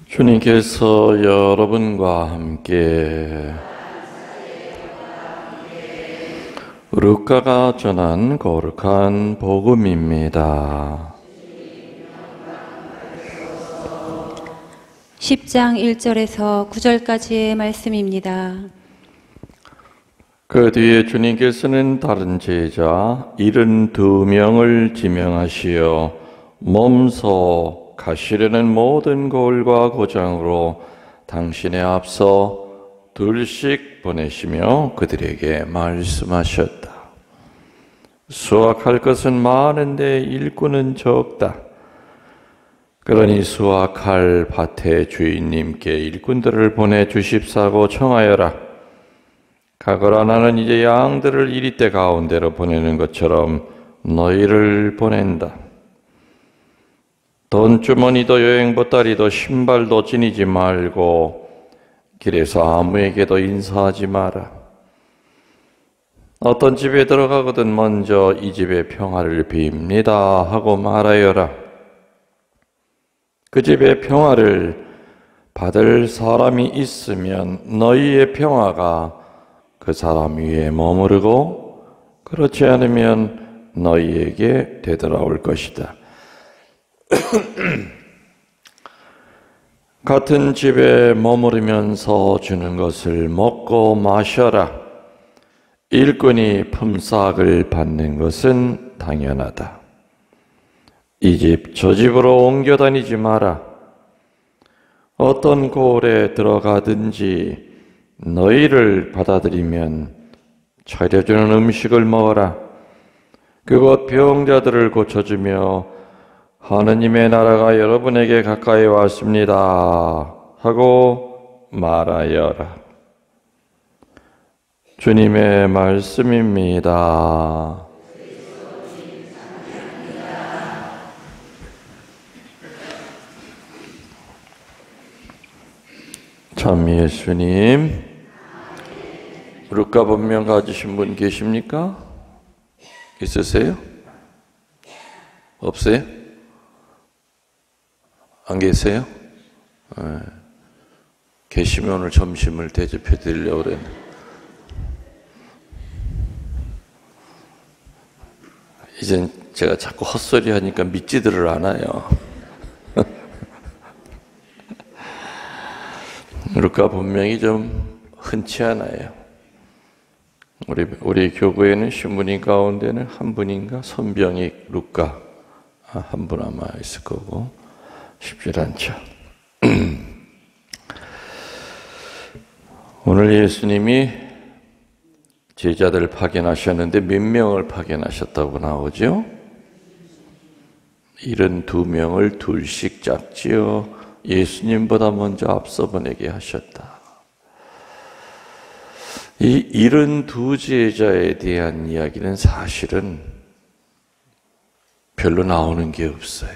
주님께서 여러분과 함께 루카가 전한 거룩한 복음입니다. 10장 1절에서 9절까지의 말씀입니다. 그 뒤에 주님께서는 다른 제자 72명을 지명하시어 몸소 가시려는 모든 고을과 고장으로 당신의 앞서 둘씩 보내시며 그들에게 말씀하셨다. 수확할 것은 많은데 일꾼은 적다. 그러니 수확할 밭의 주인님께 일꾼들을 보내주십사고 청하여라. 가거라. 나는 이제 양들을 이리때 가운데로 보내는 것처럼 너희를 보낸다. 돈주머니도 여행보따리도 신발도 지니지 말고 길에서 아무에게도 인사하지 마라. 어떤 집에 들어가거든 먼저 이 집의 평화를 빕니다 하고 말하여라. 그 집의 평화를 받을 사람이 있으면 너희의 평화가 그 사람 위에 머무르고 그렇지 않으면 너희에게 되돌아올 것이다. 같은 집에 머무르면서 주는 것을 먹고 마셔라. 일꾼이 품삯을 받는 것은 당연하다. 이 집 저 집으로 옮겨 다니지 마라. 어떤 고을에 들어가든지 너희를 받아들이면 차려주는 음식을 먹어라. 그곳 병자들을 고쳐주며 하느님의 나라가 여러분에게 가까이 왔습니다 하고 말하여라. 주님의 말씀입니다. 참 예수님, 루카 본명 가지신 분 계십니까? 있으세요? 없어요? 안 계세요? 네. 계시면 오늘 점심을 대접해 드리려고 그랬는데 이젠 제가 자꾸 헛소리 하니까 믿지들을 않아요. 루카 본명이 좀 흔치 않아요. 우리 교구에는 신부님 가운데는 한 분인가 손병희 루카 한 분 아마 있을 거고 쉽지 않죠. 오늘 예수님이 제자들 파견하셨는데 몇 명을 파견하셨다고 나오죠? 72명을 둘씩 짝지어 예수님보다 먼저 앞서 보내게 하셨다. 이 72제자에 대한 이야기는 사실은 별로 나오는 게 없어요.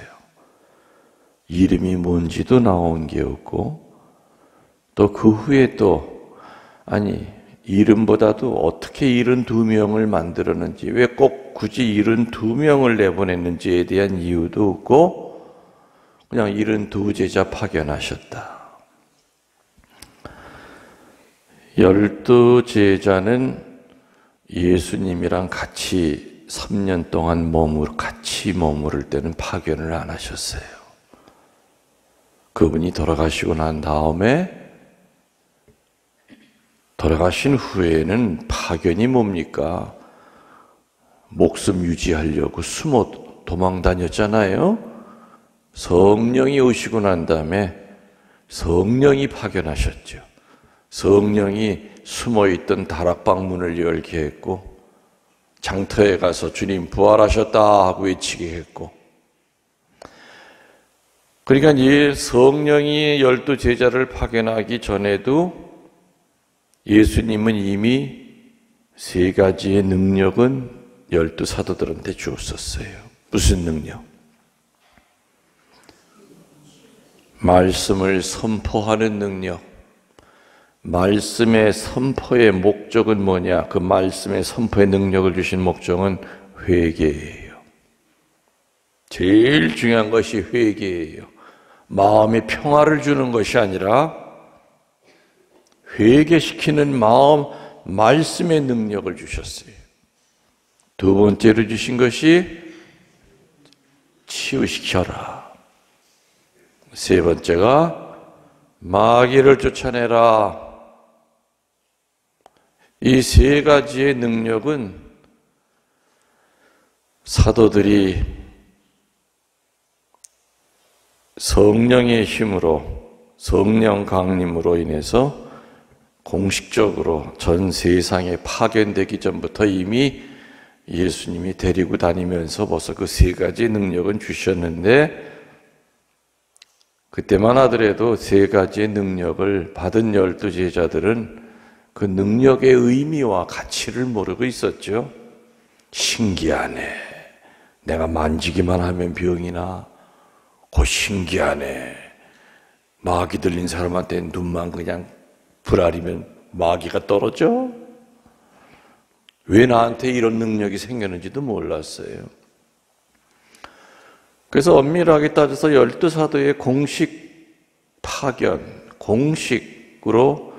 이름이 뭔지도 나온 게 없고 또 그 후에 이름보다도 어떻게 72명을 만들었는지 왜 꼭 굳이 72명을 내보냈는지에 대한 이유도 없고 그냥 72제자 파견하셨다. 12제자는 예수님이랑 같이 3년 동안 같이 머무를 때는 파견을 안 하셨어요. 그분이 돌아가시고 난 다음에 돌아가신 후에는 파견이 뭡니까? 목숨 유지하려고 숨어 도망 다녔잖아요. 성령이 오시고 난 다음에 성령이 파견하셨죠. 성령이 숨어있던 다락방 문을 열게 했고 장터에 가서 주님 부활하셨다 하고 외치게 했고 그러니까 이 성령이 12제자를 파견하기 전에도 예수님은 이미 3가지의 능력은 12사도들한테 주었었어요. 무슨 능력? 말씀을 선포하는 능력. 말씀의 선포의 목적은 뭐냐? 그 말씀의 선포의 능력을 주신 목적은 회개예요. 제일 중요한 것이 회개예요. 마음의 평화를 주는 것이 아니라 회개시키는 마음, 말씀의 능력을 주셨어요. 두 번째로 주신 것이 치유시켜라. 세 번째가 마귀를 쫓아내라. 이 세 가지의 능력은 사도들이 성령의 힘으로, 성령 강림으로 인해서 공식적으로 전 세상에 파견되기 전부터 이미 예수님이 데리고 다니면서 벌써 그 세 가지 능력은 주셨는데, 그때만 하더라도 세 가지의 능력을 받은 12제자들은 그 능력의 의미와 가치를 모르고 있었죠. 신기하네. 내가 만지기만 하면 병이 나. 신기하네. 마귀 들린 사람한테 눈만 그냥 부라리면 마귀가 떨어져? 왜 나한테 이런 능력이 생겼는지도 몰랐어요. 그래서 엄밀하게 따져서 12사도의 공식 파견, 공식으로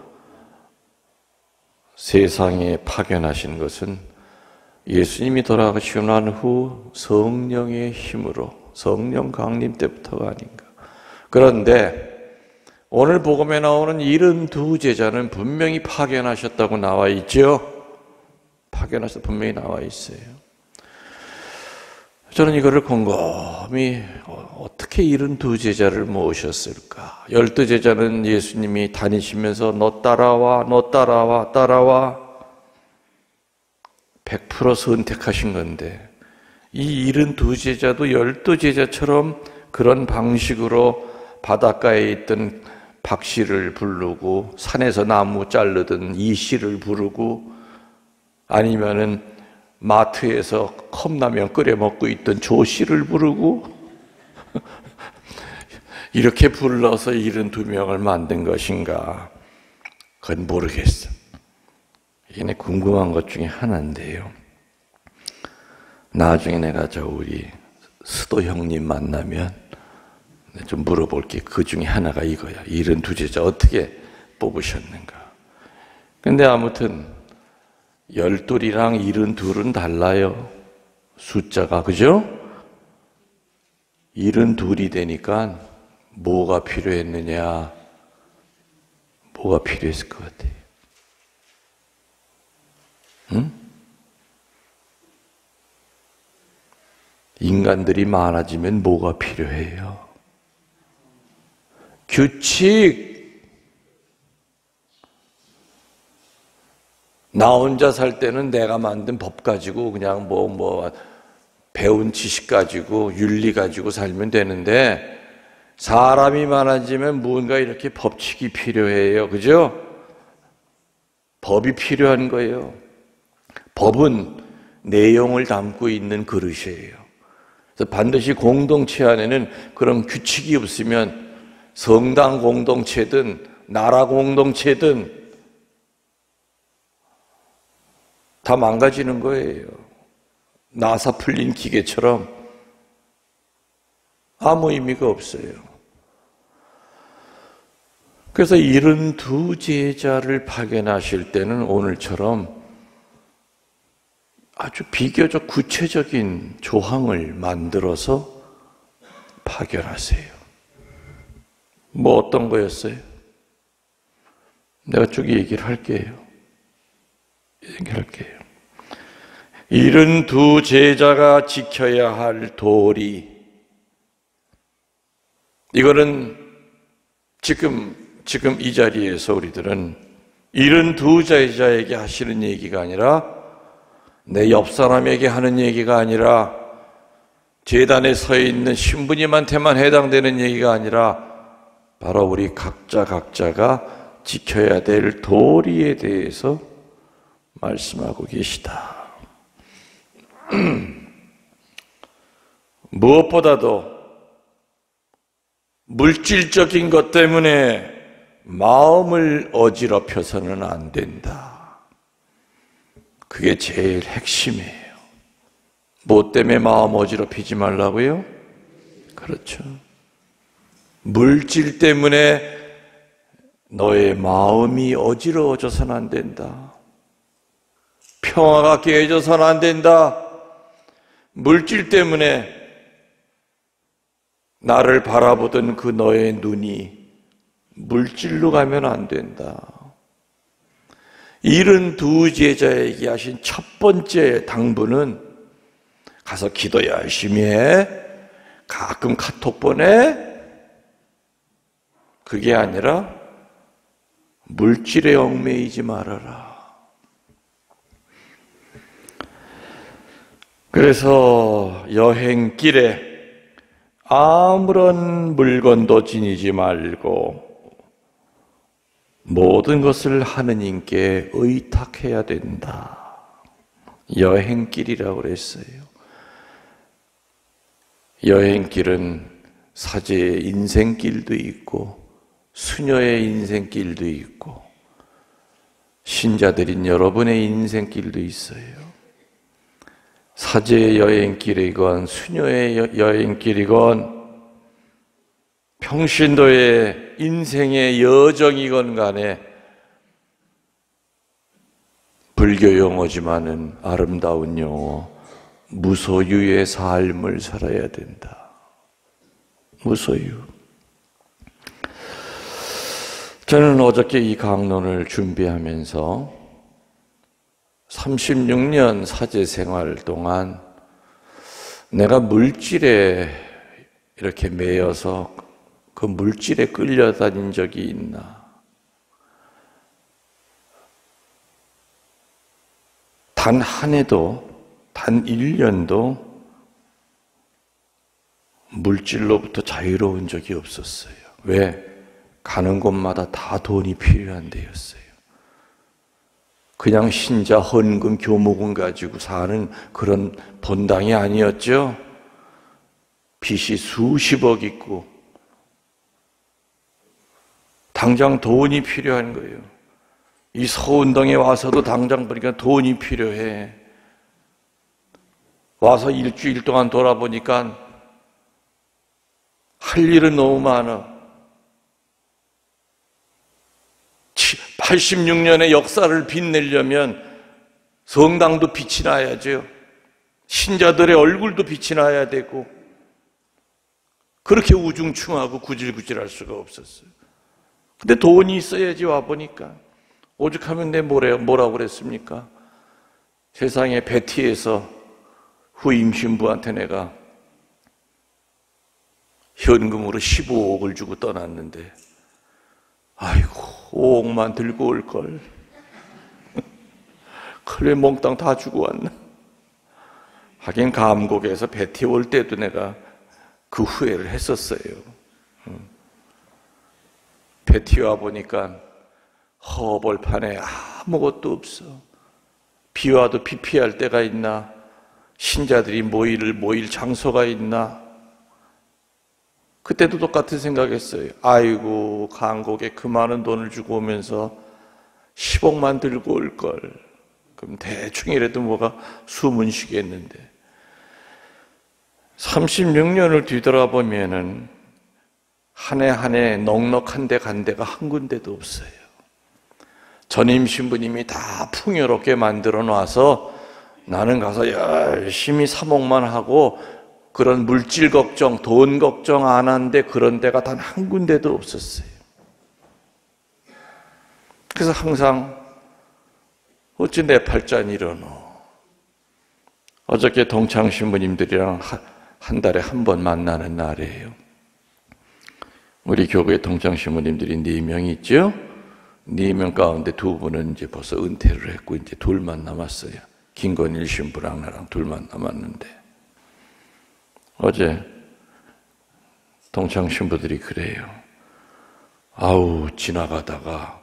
세상에 파견하신 것은 예수님이 돌아가시고 난 후 성령의 힘으로, 성령 강림 때부터가 아닌가. 그런데 오늘 복음에 나오는 72제자는 분명히 파견하셨다고 나와 있죠. 파견하셔서 분명히 나와 있어요. 저는 이거를 곰곰이 어떻게 72제자를 모으셨을까? 12제자는 예수님이 다니시면서 너 따라와, 너 따라와, 따라와 100% 선택하신 건데, 이 72제자도 12제자처럼 그런 방식으로 바닷가에 있던 박씨를 부르고 산에서 나무 자르던 이씨를 부르고 아니면은 마트에서 컵라면 끓여 먹고 있던 조씨를 부르고 이렇게 불러서 72명을 만든 것인가? 그건 모르겠어. 이게 궁금한 것 중에 하나인데요. 나중에 내가 우리 수도 형님 만나면 좀 물어볼게. 그 중에 하나가 이거야. 72제자 어떻게 뽑으셨는가? 근데 아무튼 12이랑 72은 달라요. 숫자가, 그죠? 72이 되니까 뭐가 필요했느냐? 뭐가 필요했을 것 같아요? 응? 인간들이 많아지면 뭐가 필요해요? 규칙. 나 혼자 살 때는 내가 만든 법 가지고 그냥 배운 지식 가지고 윤리 가지고 살면 되는데, 사람이 많아지면 뭔가 이렇게 법칙이 필요해요. 그죠? 법이 필요한 거예요. 법은 내용을 담고 있는 그릇이에요. 그래서 반드시 공동체 안에는 그런 규칙이 없으면 성당 공동체든 나라 공동체든 다 망가지는 거예요. 나사 풀린 기계처럼 아무 의미가 없어요. 그래서 72제자를 파견하실 때는 오늘처럼 아주 비교적 구체적인 조항을 만들어서 파견하세요. 뭐 어떤 거였어요? 내가 쭉 얘기를 할게요. 72제자가 지켜야 할 도리. 이거는 지금 이 자리에서 우리들은 72제자에게 하시는 얘기가 아니라, 내 옆 사람에게 하는 얘기가 아니라, 제단에 서 있는 신부님한테만 해당되는 얘기가 아니라, 바로 우리 각자가 지켜야 될 도리에 대해서 말씀하고 계시다. 무엇보다도 물질적인 것 때문에 마음을 어지럽혀서는 안 된다. 그게 제일 핵심이에요. 뭐 때문에 마음 어지럽히지 말라고요? 그렇죠. 물질 때문에 너의 마음이 어지러워져서는 안 된다. 평화가 깨져서는 안 된다. 물질 때문에 나를 바라보던 그 너의 눈이 물질로 가면 안 된다. 72 제자에게 하신 첫 번째 당부는 가서 기도 열심히 해. 가끔 카톡 보내. 그게 아니라 물질에 얽매이지 말아라. 그래서 여행길에 아무런 물건도 지니지 말고 모든 것을 하느님께 의탁해야 된다. 여행길이라고 그랬어요. 여행길은 사제의 인생길도 있고 수녀의 인생길도 있고 신자들인 여러분의 인생길도 있어요. 사제의 여행길이건 수녀의 여행길이건 평신도의 인생의 여정이건 간에 불교 용어지만은 아름다운 용어 무소유의 삶을 살아야 된다. 무소유. 저는 어저께 이 강론을 준비하면서 36년 사제 생활 동안 내가 물질에 이렇게 매여서 그 물질에 끌려다닌 적이 있나? 단 한 해도, 단 1년도 물질로부터 자유로운 적이 없었어요. 왜? 가는 곳마다 다 돈이 필요한 데였어요. 그냥 신자 헌금, 교목은 가지고 사는 그런 본당이 아니었죠. 빚이 수십억 있고 당장 돈이 필요한 거예요. 이 서운동에 와서도 당장 보니까 돈이 필요해. 와서 일주일 동안 돌아보니까 할 일은 너무 많아. 86년의 역사를 빛내려면 성당도 빛이 나야죠. 신자들의 얼굴도 빛이 나야 되고 그렇게 우중충하고 구질구질할 수가 없었어요. 근데 돈이 있어야지 와보니까 오죽하면 내 뭐라고 그랬습니까? 세상에 베티에서 후임 신부한테 내가 현금으로 15억을 주고 떠났는데 아이고 5억만 들고 올걸. 그래 몽땅 다 주고 왔나. 하긴 감곡에서 베티 올 때도 내가 그 후회를 했었어요. 베티 와 보니까 허벌판에 아무것도 없어. 비 와도 비 피할 데가 있나? 신자들이 모일 장소가 있나? 그때도 똑같은 생각했어요. 아이고 감곡에 그 많은 돈을 주고 오면서 10억만 들고 올걸. 그럼 대충이라도 뭐가 숨은 쉬겠는데 36년을 뒤돌아보면은 한 해 한 해 넉넉한 데 간 데가 한 군데도 없어요. 전임 신부님이 다 풍요롭게 만들어 놔서 나는 가서 열심히 사목만 하고 그런 물질 걱정, 돈 걱정 안 하는데 그런 데가 단 한 군데도 없었어요. 그래서 항상 어찌 내 팔자는 이러노. 어저께 동창 신부님들이랑 한 달에 한 번 만나는 날이에요. 우리 교구에 동창 신부님들이 4명 있죠? 4명 가운데 2분은 이제 벌써 은퇴를 했고 이제 2만 남았어요. 김건일 신부랑 나랑 2만 남았는데 어제 동창 신부들이 그래요. 아우 지나가다가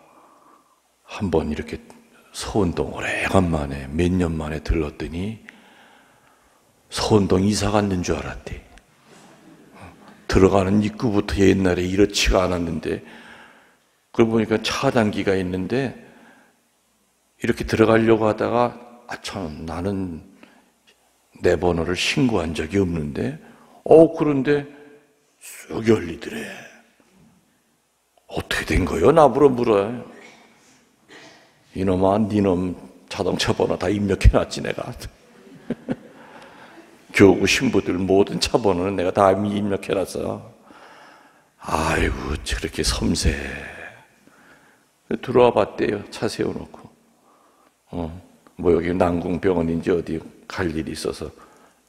한번 이렇게 서운동 오래간만에 몇 년 만에 들렀더니 서운동 이사 갔는 줄 알았대. 들어가는 입구부터 옛날에 이렇지가 않았는데 그러고 보니까 차단기가 있는데 이렇게 들어가려고 하다가 참 나는 내 번호를 신고한 적이 없는데 그런데 쭉 열리더래. 어떻게 된 거요? 나보러 물어요. 이놈아, 니놈 자동차 번호 다 입력해놨지 내가. 교구 신부들 모든 차 번호는 내가 다 입력해놨어. 아이고 저렇게 섬세. 들어와 봤대요. 차 세워놓고. 뭐 여기 난궁병원인지 어디 갈 일이 있어서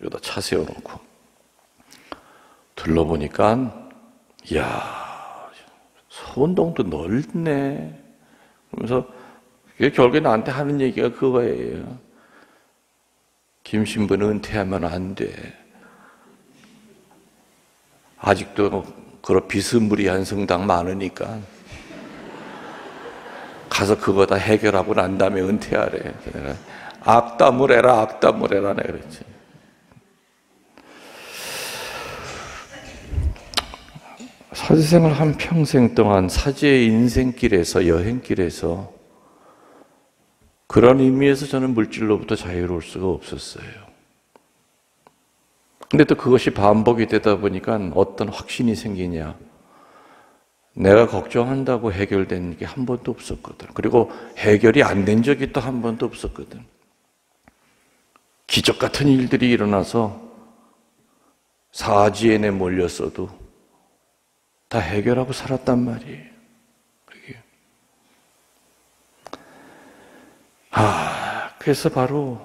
여기다 차 세워놓고 둘러보니까 이야 소운동도 넓네. 그러면서 결국에 나한테 하는 얘기가 그거예요. 김 신부는 은퇴하면 안 돼. 아직도 그런 비스무리한 성당 많으니까 가서 그거 다 해결하고 난 다음에 은퇴하래. 내가 악담을 해라, 악담을 해라 내가 그랬지. 사제생활 한 평생 동안 사제의 인생길에서, 여행길에서 그런 의미에서 저는 물질로부터 자유로울 수가 없었어요. 근데 또 그것이 반복이 되다 보니까 어떤 확신이 생기냐. 내가 걱정한다고 해결된 게 한 번도 없었거든. 그리고 해결이 안 된 적이 또 한 번도 없었거든. 기적 같은 일들이 일어나서 사지엔에 몰렸어도 다 해결하고 살았단 말이에요. 그래서 바로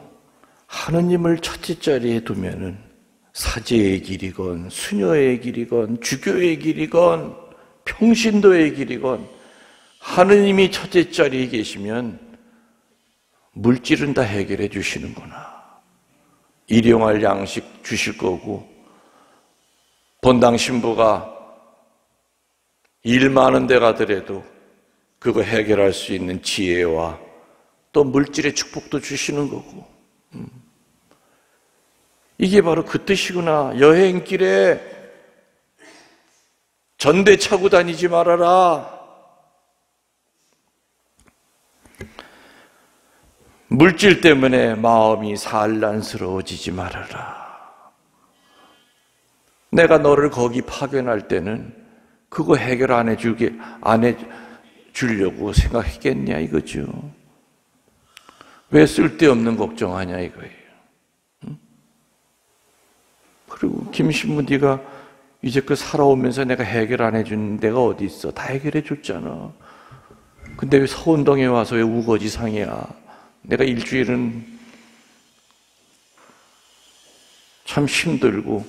하느님을 첫째 자리에 두면은 사제의 길이건 수녀의 길이건 주교의 길이건 평신도의 길이건 하느님이 첫째 자리에 계시면 물질은 다 해결해 주시는구나. 일용할 양식 주실 거고 본당 신부가 일 많은 데 가더라도 그거 해결할 수 있는 지혜와 또 물질의 축복도 주시는 거고 이게 바로 그 뜻이구나. 여행길에 전대 차고 다니지 말아라. 물질 때문에 마음이 산란스러워지지 말아라. 내가 너를 거기 파견할 때는 그거 해결 안 해주려고 생각했겠냐 이거죠. 왜 쓸데없는 걱정하냐 이거예요. 그리고 김신부 네가 이제껏 살아오면서 내가 해결 안 해준 데가 어디 있어? 다 해결해 줬잖아. 근데 왜 서운동에 와서 왜 우거지상이야? 내가 일주일은 참 힘들고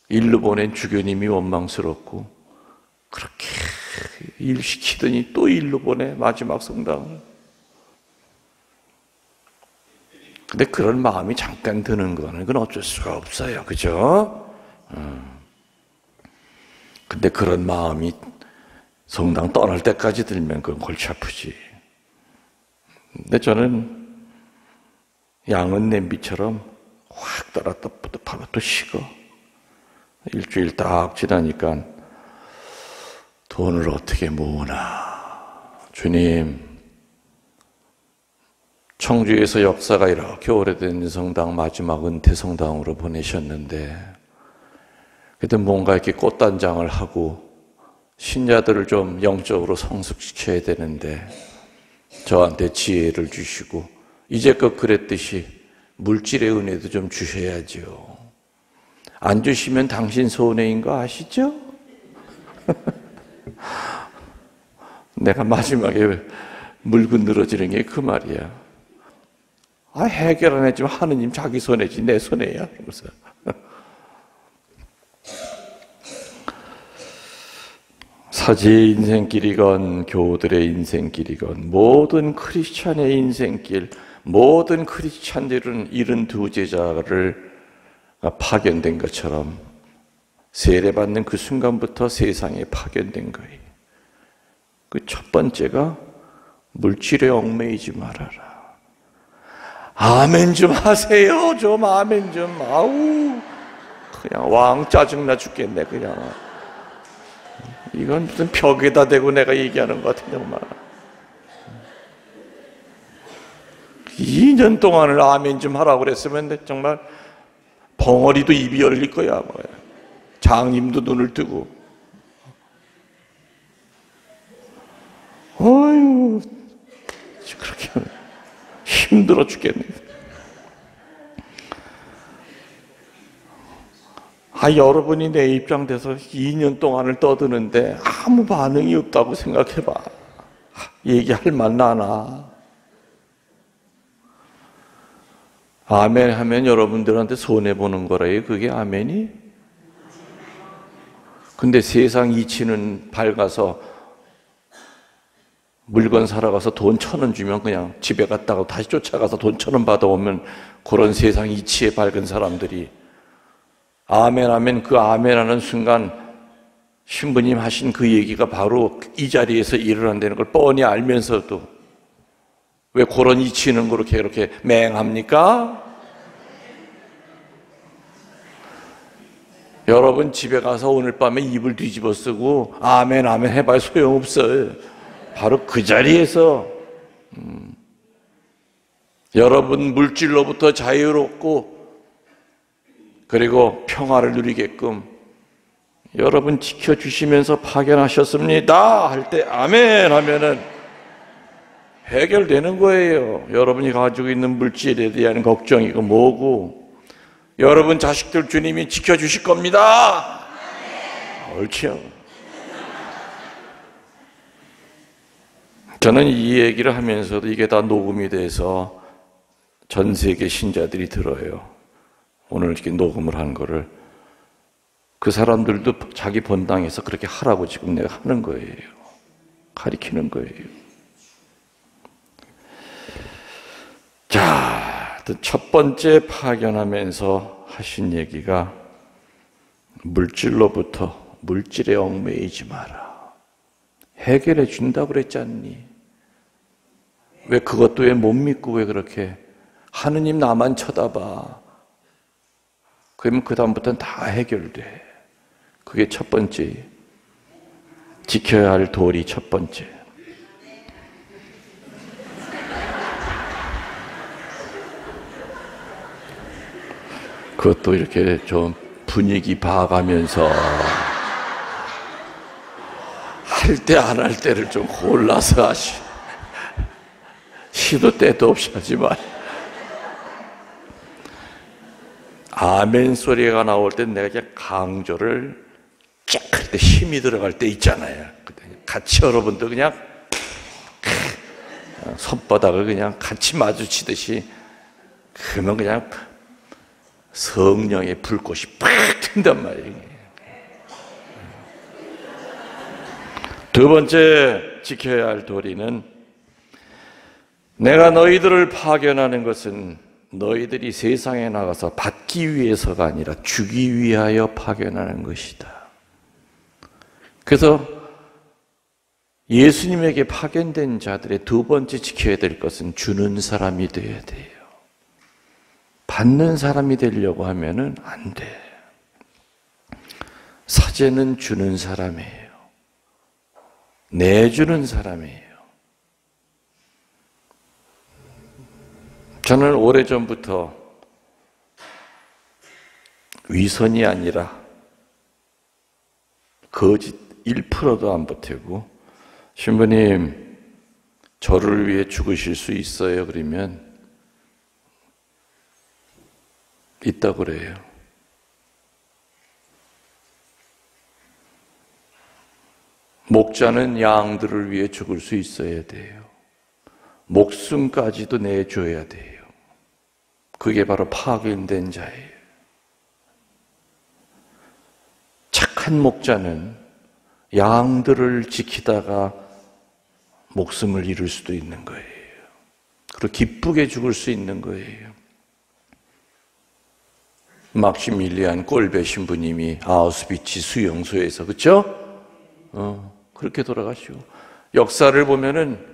일로 보낸 주교님이 원망스럽고 그렇게 일 시키더니 또 일로 보내 마지막 성당을. 근데 그런 마음이 잠깐 드는 거는 그건 어쩔 수가 없어요. 그죠? 근데 그런 마음이 성당 떠날 때까지 들면 그건 골치 아프지. 근데 저는 양은 냄비처럼 확 따랐다 바로 또 식어. 일주일 딱 지나니까 돈을 어떻게 모으나. 주님, 청주에서 역사가 이렇게 오래된 성당 마지막 은퇴 성당으로 보내셨는데 그때 뭔가 이렇게 꽃단장을 하고 신자들을 좀 영적으로 성숙시켜야 되는데 저한테 지혜를 주시고 이제껏 그랬듯이 물질의 은혜도 좀 주셔야죠. 안 주시면 당신 손해인 거 아시죠? 내가 마지막에 물고 늘어지는 게 그 말이야. 해결 안 해주면 하느님 자기 손해지 내 손해야. 그러면서. 사제의 인생길이건 교우들의 인생길이건 모든 크리스찬의 인생길, 모든 크리스찬들은 72제자를 파견된 것처럼 세례받는 그 순간부터 세상에 파견된 거예요. 그 첫 번째가 물질에 얽매이지 말아라. 아멘 좀 하세요. 좀 아멘 좀. 아우 그냥 왕 짜증나 죽겠네 그냥. 이건 무슨 벽에다 대고 내가 얘기하는 것 같은 정말. 2년 동안을 아멘 좀 하라고 그랬으면 정말 벙어리도 입이 열릴 거야. 장님도 눈을 뜨고. 어휴, 그렇게 힘들어 죽겠네. 여러분이 내 입장 돼서 2년 동안을 떠드는데 아무 반응이 없다고 생각해봐. 얘기할 만나나? 아멘 하면 여러분들한테 손해보는 거래요. 그게 아멘이? 근데 세상 이치는 밝아서 물건 사러 가서 돈 1,000원 주면 그냥 집에 갔다가 다시 쫓아가서 돈 1,000원 받아오면 그런 세상 이치에 밝은 사람들이 아멘 하면 그 아멘 하는 순간 신부님 하신 그 얘기가 바로 이 자리에서 일어난다는 걸 뻔히 알면서도 왜 그런 이치는 그렇게 맹합니까? 여러분 집에 가서 오늘 밤에 이불 뒤집어 쓰고 아멘 아멘 해봐야 소용없어요. 바로 그 자리에서 여러분 물질로부터 자유롭고 그리고 평화를 누리게끔 여러분 지켜주시면서 파견하셨습니다 할 때 아멘 하면은 해결되는 거예요. 여러분이 가지고 있는 물질에 대한 걱정이고 뭐고 여러분 자식들 주님이 지켜주실 겁니다. 옳지요. 저는 이 얘기를 하면서도 이게 다 녹음이 돼서 전 세계 신자들이 들어요. 오늘 이렇게 녹음을 한 거를 그 사람들도 자기 본당에서 그렇게 하라고 지금 내가 하는 거예요. 가리키는 거예요. 자, 첫 번째 파견하면서 하신 얘기가 물질로부터 물질에 얽매이지 마라. 해결해 준다고 그랬지 않니? 왜 그것도 왜 못 믿고 왜 그렇게 하느님 나만 쳐다봐. 그러면 그 다음부터는 다 해결돼. 그게 첫 번째 지켜야 할 도리 첫 번째. 그것도 이렇게 좀 분위기 봐가면서 할 때 안 할 때를 좀 골라서 시도 때도 없이 하지만 아멘 소리가 나올 땐 내가 그냥 강조를 쫙 할 때 힘이 들어갈 때 있잖아요. 같이 여러분도 그냥 손바닥을 그냥 같이 마주치듯이 그러면 그냥 성령의 불꽃이 팍 튄단 말이에요. 두 번째 지켜야 할 도리는 내가 너희들을 파견하는 것은 너희들이 세상에 나가서 받기 위해서가 아니라 주기 위하여 파견하는 것이다. 그래서 예수님에게 파견된 자들의 두 번째 지켜야 될 것은 주는 사람이 되어야 돼요. 받는 사람이 되려고 하면은 안 돼. 사제는 주는 사람이에요. 내주는 사람이에요. 저는 오래전부터 위선이 아니라 거짓 1%도 안 보태고 신부님 저를 위해 죽으실 수 있어요? 그러면 있다고 그래요. 목자는 양들을 위해 죽을 수 있어야 돼요. 목숨까지도 내줘야 돼요. 그게 바로 파견된 자예요. 착한 목자는 양들을 지키다가 목숨을 잃을 수도 있는 거예요. 그리고 기쁘게 죽을 수 있는 거예요. 막시밀리안 꼴베 신부님이 아우슈비츠 수용소에서 그렇죠? 그렇게 돌아가시고 역사를 보면은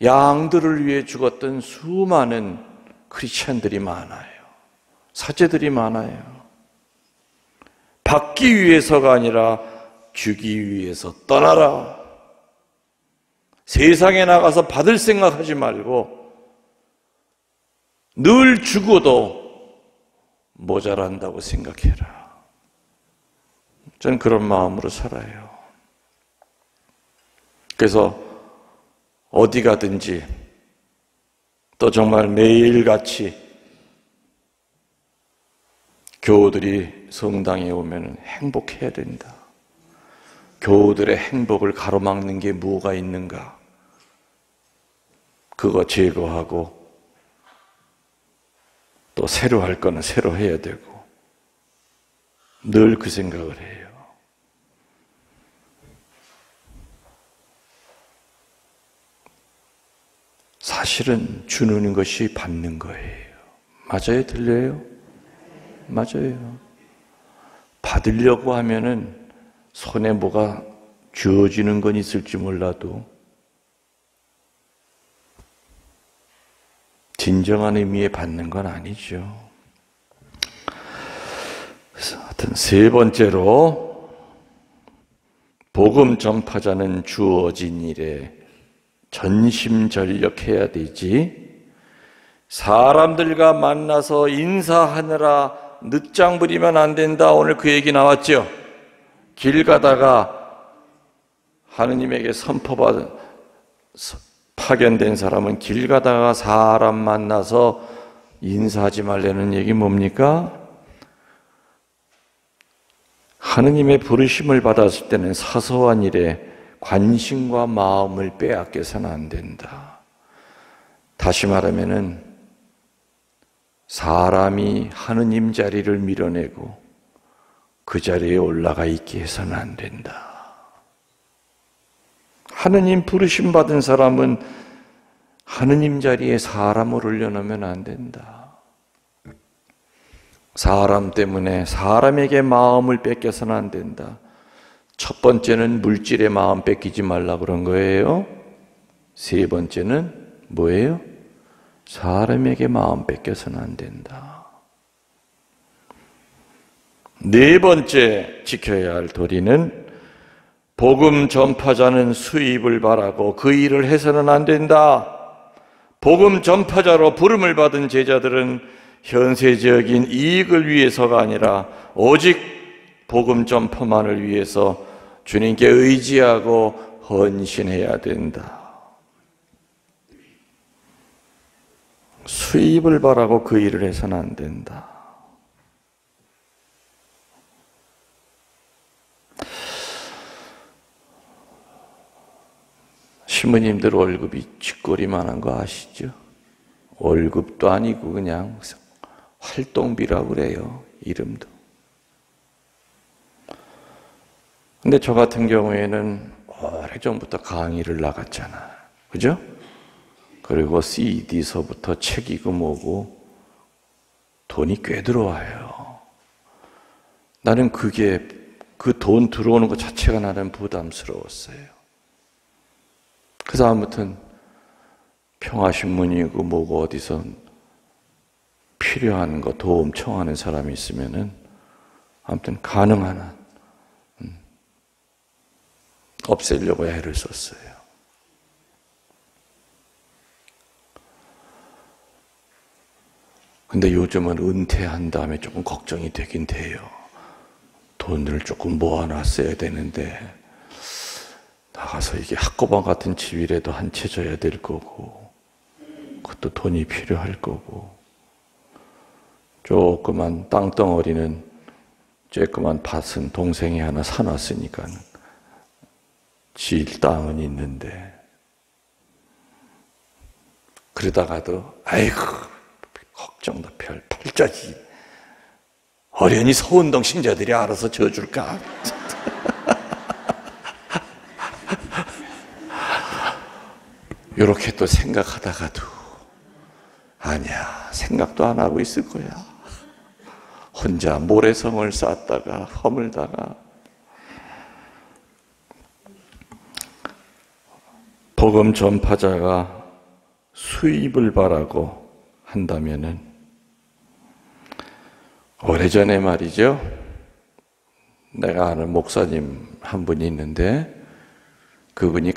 양들을 위해 죽었던 수많은 크리스찬들이 많아요. 사제들이 많아요. 받기 위해서가 아니라 주기 위해서 떠나라. 세상에 나가서 받을 생각하지 말고 늘 주고도 모자란다고 생각해라. 저는 그런 마음으로 살아요. 그래서 어디 가든지 또 정말 매일같이 교우들이 성당에 오면 행복해야 된다. 교우들의 행복을 가로막는 게 뭐가 있는가? 그거 제거하고 또 새로 할 거는 새로 해야 되고 늘 그 생각을 해요. 사실은 주는 것이 받는 거예요. 맞아요? 들려요? 맞아요. 받으려고 하면은 손에 뭐가 주어지는 건 있을지 몰라도 진정한 의미의 받는 건 아니죠. 하여튼 세 번째로 복음 전파자는 주어진 일에 전심전력해야 되지. 사람들과 만나서 인사하느라 늦장 부리면 안 된다. 오늘 그 얘기 나왔죠. 길 가다가 하느님에게 선포받은 파견된 사람은 길 가다가 사람 만나서 인사하지 말라는 얘기 뭡니까? 하느님의 부르심을 받았을 때는 사소한 일에 관심과 마음을 빼앗겨서는 안 된다. 다시 말하면은 사람이 하느님 자리를 밀어내고 그 자리에 올라가 있게 해서는 안 된다. 하느님 부르심 받은 사람은 하느님 자리에 사람을 올려놓으면 안 된다. 사람 때문에 사람에게 마음을 뺏겨서는 안 된다. 첫 번째는 물질의 마음 뺏기지 말라 그런 거예요. 세 번째는 뭐예요? 사람에게 마음 뺏겨서는 안 된다. 네 번째 지켜야 할 도리는 복음 전파자는 수입을 바라고 그 일을 해서는 안 된다. 복음 전파자로 부름을 받은 제자들은 현세적인 이익을 위해서가 아니라 오직 복음 전파만을 위해서 주님께 의지하고 헌신해야 된다. 수입을 바라고 그 일을 해서는 안 된다. 신부님들 월급이 쥐꼬리만한 거 아시죠? 월급도 아니고 그냥 활동비라고 그래요. 이름도. 근데 저 같은 경우에는 오래전부터 강의를 나갔잖아. 그죠? 그리고 CD서부터 책이고 뭐고 돈이 꽤 들어와요. 나는 그게 그 돈 들어오는 것 자체가 나는 부담스러웠어요. 그래서 아무튼 평화신문이고 뭐고 어디서 필요한 거 도움 청하는 사람이 있으면은 아무튼 가능한 한 없애려고 애를 썼어요. 근데 요즘은 은퇴한 다음에 조금 걱정이 되긴 돼요. 돈을 조금 모아놨어야 되는데 나가서 이게 학고방 같은 집이라도 한 채 져야 될 거고 그것도 돈이 필요할 거고 조그만 땅덩어리는 조그만 밭은 동생이 하나 사놨으니까 질 땅은 있는데 그러다가도 아이고 걱정도 별 팔자지 어련히 서운동 신자들이 알아서 져줄까. 이렇게 또 생각하다가도 아니야 생각도 안 하고 있을 거야. 혼자 모래성을 쌓다가 허물다가 복음 전파자가 수입을 바라고 한다면은 오래전에 말이죠. 내가 아는 목사님 한 분이 있는데 그분이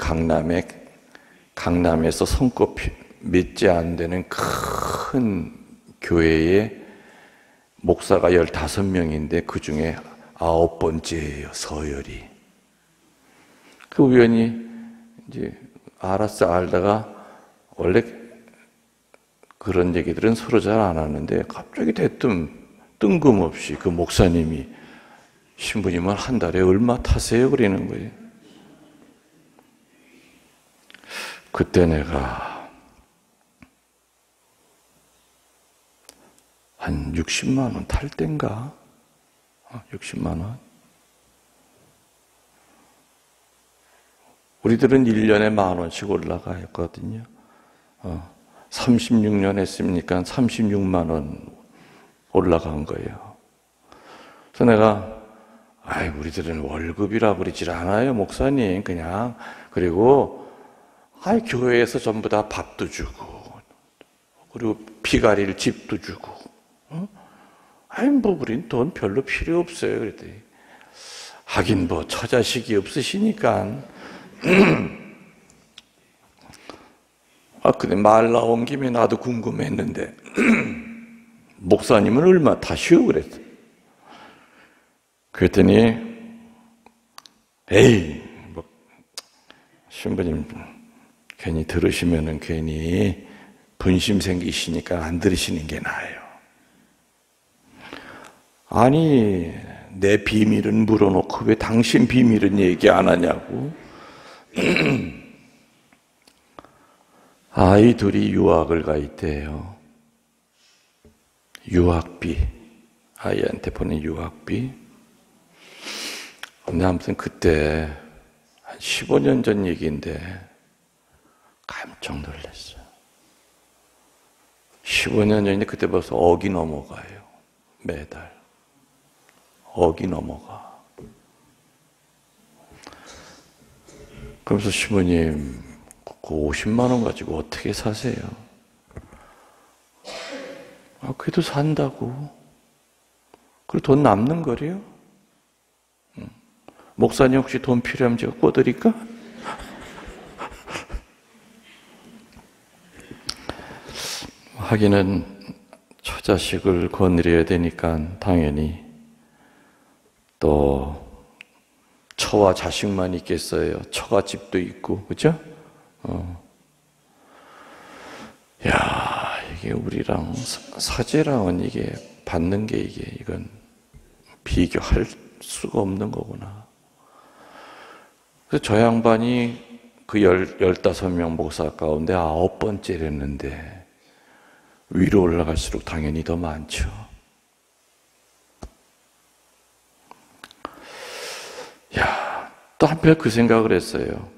강남에서 손꼽 몇 지 안 되는 큰 교회에 목사가 15명인데 그 중에 9번째예요, 서열이. 그 우연히 이제 알다가 원래 그런 얘기들은 서로 잘 안 하는데 갑자기 뜬금없이 그 목사님이 신부님은 한 달에 얼마 타세요? 그러는 거예요. 그때 내가 한 60만 원 탈 땐가? 60만 원? 우리들은 1년에 10,000원씩 올라가였거든요. 36년 했으니까 36만 원 올라간 거예요. 그래서 내가 우리들은 월급이라 그러질 않아요, 목사님. 그냥. 그리고 교회에서 전부 다 밥도 주고 그리고 피 가릴 집도 주고 우린 돈 별로 필요 없어요. 그랬더니 하긴 처자식이 없으시니까 근데 말 나온 김에 나도 궁금했는데 목사님은 얼마 타시오? 그랬어. 그랬더니 신부님 괜히 들으시면은 괜히 분심 생기시니까 안 들으시는 게 나아요. 아니, 내 비밀은 물어놓고 왜 당신 비밀은 얘기 안 하냐고. 아이 둘이 유학을 가 있대요. 유학비, 아이한테 보낸 유학비. 근데 아무튼 그때 한 15년 전 얘기인데 깜짝 놀랐어요. 15년 전인데 그때 벌써 억이 넘어가요. 매달 억이 넘어가. 그러면서 신부님 그 50만 원 가지고 어떻게 사세요? 그래도 산다고. 그리고 돈 남는 거래요? 목사님 혹시 돈 필요하면 제가 꿔드릴까? 하기는 처자식을 거느려야 되니까 당연히 또 처와 자식만 있겠어요. 처가 집도 있고, 그죠? 이게 우리랑 사제랑은 이게 받는 게 이건 비교할 수가 없는 거구나. 그래서 저 양반이 그 15명 목사 가운데 9번째랬는데 위로 올라갈수록 당연히 더 많죠. 또 한편 그 생각을 했어요.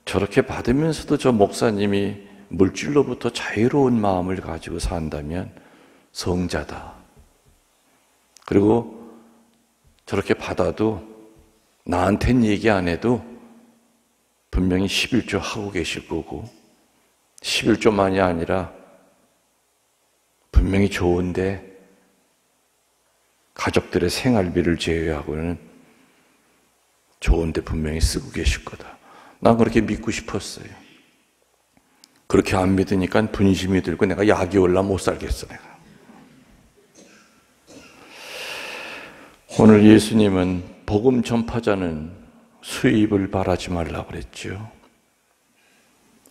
저렇게 받으면서도 저 목사님이 물질로부터 자유로운 마음을 가지고 산다면 성자다. 그리고 저렇게 받아도 나한테는 얘기 안 해도 분명히 11조 하고 계실 거고 11조만이 아니라 분명히 좋은데 가족들의 생활비를 제외하고는 좋은데 분명히 쓰고 계실 거다. 난 그렇게 믿고 싶었어요. 그렇게 안 믿으니까 분심이 들고 내가 약이 올라 못 살겠어. 내가. 오늘 예수님은 복음 전파자는 수입을 바라지 말라고 그랬죠.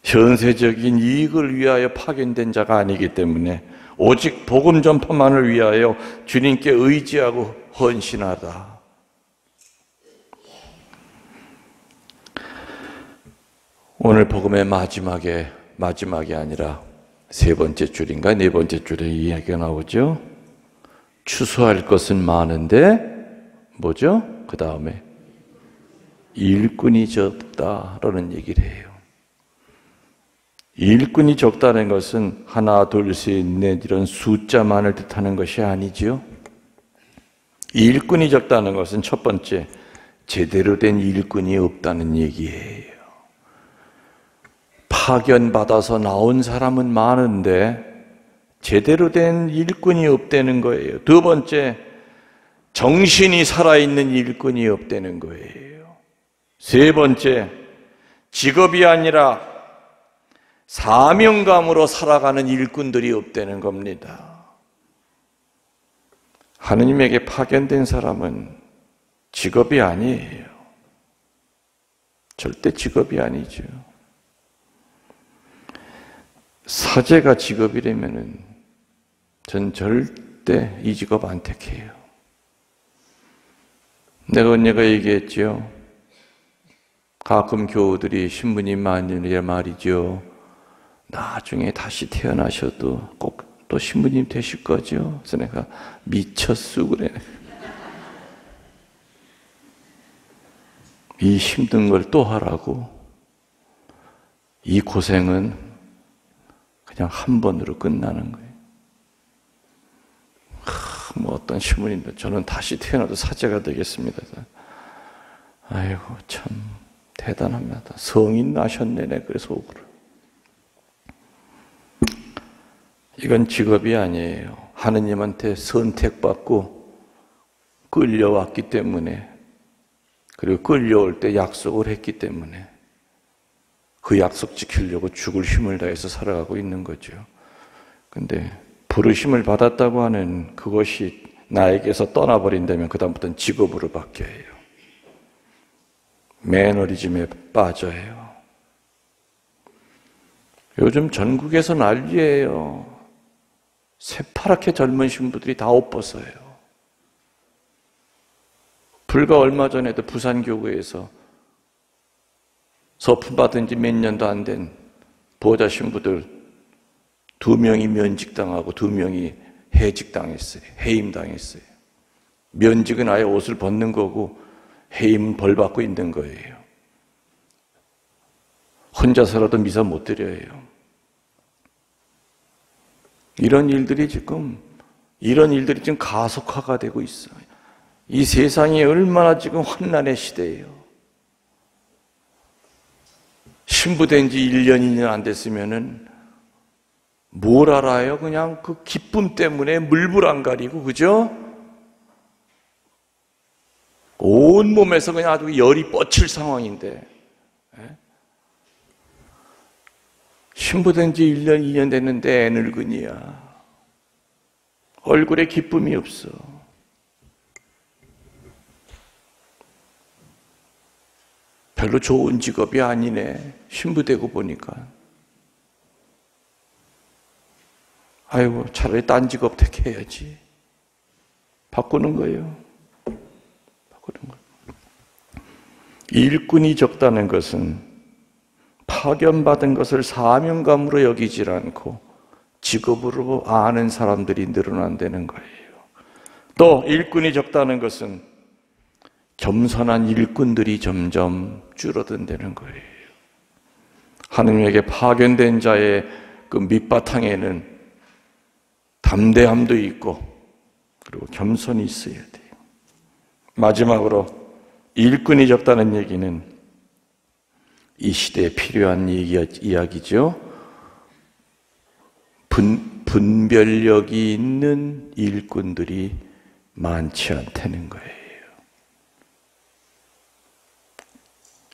현세적인 이익을 위하여 파견된 자가 아니기 때문에 오직 복음 전파만을 위하여 주님께 의지하고 헌신하다. 오늘 복음의 마지막이 아니라 3번째 줄인가 4번째 줄에 이야기가 나오죠. 추수할 것은 많은데 뭐죠? 그 다음에 일꾼이 적다라는 얘기를 해요. 일꾼이 적다는 것은 하나, 둘, 셋, 넷 이런 숫자만을 뜻하는 것이 아니죠. 일꾼이 적다는 것은 첫 번째, 제대로 된 일꾼이 없다는 얘기예요. 파견받아서 나온 사람은 많은데 제대로 된 일꾼이 없다는 거예요. 두 번째, 정신이 살아있는 일꾼이 없다는 거예요. 세 번째, 직업이 아니라 사명감으로 살아가는 일꾼들이 없다는 겁니다. 하느님에게 파견된 사람은 직업이 아니에요. 절대 직업이 아니죠. 사제가 직업이라면은 전 절대 이 직업 안 택해요. 내가 얘기했죠. 가끔 교우들이 신부님 만일에 말이죠. 나중에 다시 태어나셔도 꼭 또 신부님 되실 거죠? 그래서 내가 미쳤어 그래. 이 힘든 걸 또 하라고. 이 고생은 그냥 한 번으로 끝나는 거예요. 뭐 어떤 신부님도 저는 다시 태어나도 사제가 되겠습니다. 아이고 참 대단합니다. 성인 나셨네. 내 그래서 오그라. 이건 직업이 아니에요. 하느님한테 선택받고 끌려왔기 때문에, 그리고 끌려올 때 약속을 했기 때문에 그 약속 지키려고 죽을 힘을 다해서 살아가고 있는 거죠. 근데 부르심을 받았다고 하는 그것이 나에게서 떠나버린다면 그다음부터는 직업으로 바뀌어요. 매너리즘에 빠져요. 요즘 전국에서 난리예요. 새파랗게 젊은 신부들이 다 옷 벗어요. 불과 얼마 전에도 부산교구에서 서품 받은 지 몇 년도 안 된 보호자 신부들 2명이 면직당하고 2명이 해직당했어요. 해임당했어요. 면직은 아예 옷을 벗는 거고 해임은 벌 받고 있는 거예요. 혼자서라도 미사 못 드려요. 이런 일들이 지금 가속화가 되고 있어요. 이 세상이 얼마나 지금 환난의 시대예요. 신부된 지 1년, 2년 안 됐으면은 뭘 알아요? 그냥 그 기쁨 때문에 물불 안 가리고, 그죠? 온 몸에서 그냥 아주 열이 뻗칠 상황인데, 신부된 지 1년, 2년 됐는데 애 늙은이야. 얼굴에 기쁨이 없어. 별로 좋은 직업이 아니네. 신부되고 보니까. 아이고, 차라리 딴 직업 택해야지. 바꾸는 거예요. 바꾸는 거예요. 일꾼이 적다는 것은 파견받은 것을 사명감으로 여기질 않고 직업으로 아는 사람들이 늘어난다는 거예요. 또 일꾼이 적다는 것은 겸손한 일꾼들이 점점 줄어든다는 거예요. 하느님에게 파견된 자의 그 밑바탕에는 담대함도 있고 그리고 겸손이 있어야 돼요. 마지막으로 일꾼이 적다는 얘기는 이 시대에 필요한 이야기죠. 분별력이 있는 일꾼들이 많지 않다는 거예요.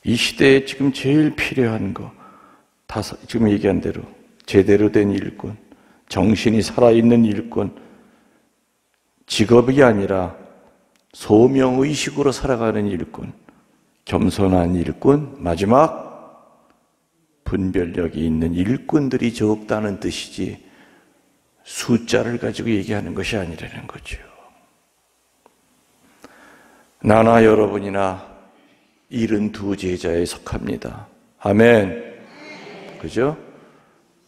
이 시대에 지금 제일 필요한 거, 지금 얘기한 대로 제대로 된 일꾼, 정신이 살아있는 일꾼, 직업이 아니라 소명의식으로 살아가는 일꾼, 겸손한 일꾼, 마지막 분별력이 있는 일꾼들이 적다는 뜻이지 숫자를 가지고 얘기하는 것이 아니라는 거죠. 나나 여러분이나 72 제자에 속합니다. 아멘. 그죠?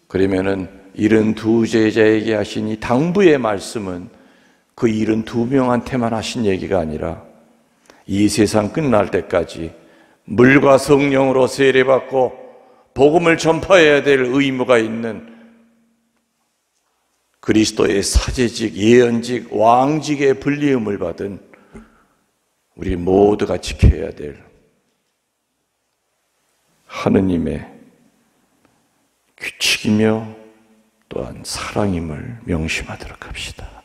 그러면은 72 제자에게 하신 이 당부의 말씀은 그 72명한테만 하신 얘기가 아니라 이 세상 끝날 때까지 물과 성령으로 세례받고 복음을 전파해야 될 의무가 있는 그리스도의 사제직, 예언직, 왕직의 불리움을 받은 우리 모두가 지켜야 될 하느님의 규칙이며 또한 사랑임을 명심하도록 합시다.